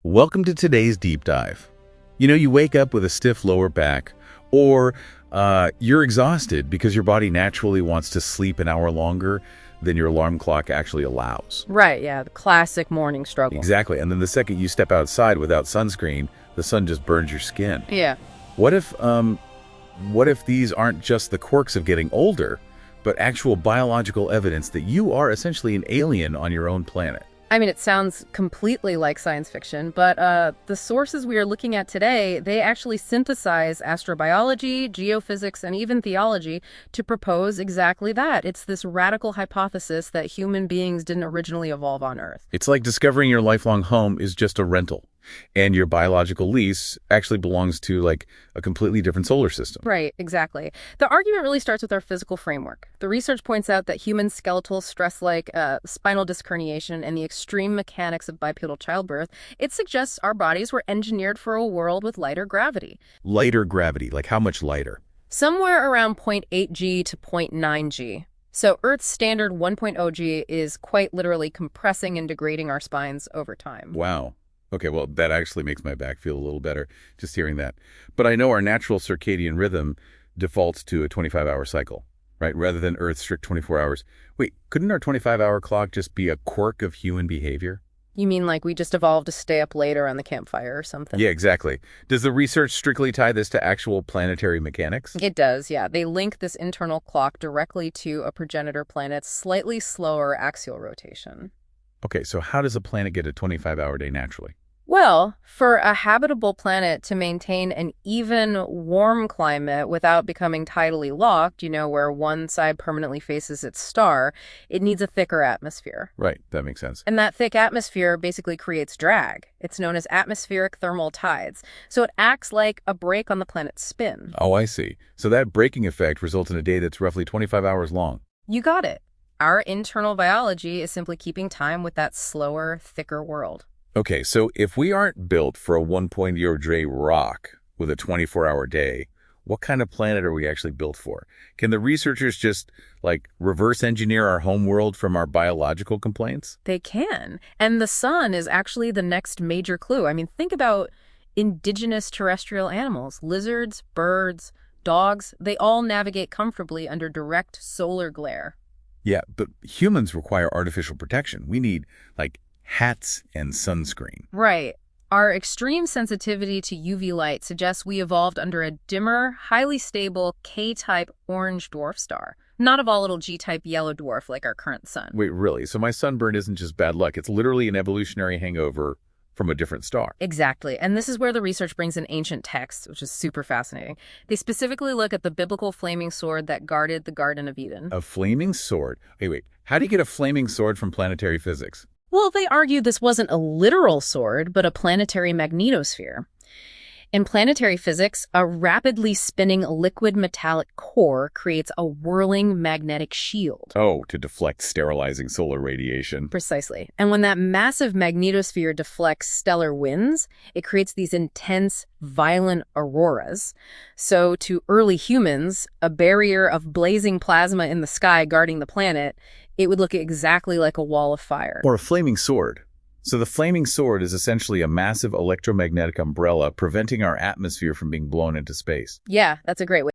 Welcome to today's deep dive. You wake up with a stiff lower back, or you're exhausted because your body naturally wants to sleep an hour longer than your alarm clock actually allows. Right, yeah, the classic morning struggle. Exactly. And then the second you step outside without sunscreen, the sun just burns your skin. Yeah. What if these aren't just the quirks of getting older, but actual biological evidence that you are essentially an alien on your own planet? I mean, it sounds completely like science fiction, but the sources we are looking at today, they actually synthesize astrobiology, geophysics, and even theology to propose exactly that. It's this radical hypothesis that human beings didn't originally evolve on Earth. It's like discovering your lifelong home is just a rental, and your biological lease actually belongs to like a completely different solar system. Right, exactly. The argument really starts with our physical framework. The research points out that human skeletal stress like spinal disc herniation and the extreme mechanics of bipedal childbirth, it suggests our bodies were engineered for a world with lighter gravity. Lighter gravity, like how much lighter? Somewhere around 0.8 g to 0.9 g. So Earth's standard 1.0 g is quite literally compressing and degrading our spines over time. Wow. Okay, well, that actually makes my back feel a little better just hearing that. But I know our natural circadian rhythm defaults to a 25-hour cycle, right? Rather than Earth's strict 24 hours. Wait, couldn't our 25-hour clock just be a quirk of human behavior? You mean like we just evolved to stay up later on the campfire or something? Yeah, exactly. Does the research strictly tie this to actual planetary mechanics? It does, yeah. They link this internal clock directly to a progenitor planet's slightly slower axial rotation. Okay, so how does a planet get a 25-hour day naturally? Well, for a habitable planet to maintain an even warm climate without becoming tidally locked, where one side permanently faces its star, it needs a thicker atmosphere. Right, that makes sense. And that thick atmosphere basically creates drag. It's known as atmospheric thermal tides. So it acts like a brake on the planet's spin. Oh, I see. So that braking effect results in a day that's roughly 25 hours long. You got it. Our internal biology is simply keeping time with that slower, thicker world. Okay, so if we aren't built for a 1.0 Dre rock with a 24-hour day, what kind of planet are we actually built for? Can the researchers just, reverse engineer our home world from our biological complaints? They can. And the sun is actually the next major clue. I mean, think about indigenous terrestrial animals, lizards, birds, dogs. They all navigate comfortably under direct solar glare. Yeah, but humans require artificial protection. We need, hats and sunscreen. Right. Our extreme sensitivity to UV light suggests we evolved under a dimmer, highly stable K-type orange dwarf star, not a volatile G-type yellow dwarf like our current sun. Wait, really? So my sunburn isn't just bad luck. It's literally an evolutionary hangover from a different star. Exactly. And this is where the research brings in ancient texts, which is super fascinating. They specifically look at the biblical flaming sword that guarded the Garden of Eden. A flaming sword? Hey, wait. How do you get a flaming sword from planetary physics? Well, they argue this wasn't a literal sword, but a planetary magnetosphere. In planetary physics, a rapidly spinning liquid metallic core creates a whirling magnetic shield. Oh, to deflect sterilizing solar radiation. Precisely. And when that massive magnetosphere deflects stellar winds, it creates these intense, violent auroras. So to early humans, a barrier of blazing plasma in the sky guarding the planet, it would look exactly like a wall of fire. Or a flaming sword. So the flaming sword is essentially a massive electromagnetic umbrella preventing our atmosphere from being blown into space. Yeah, that's a great way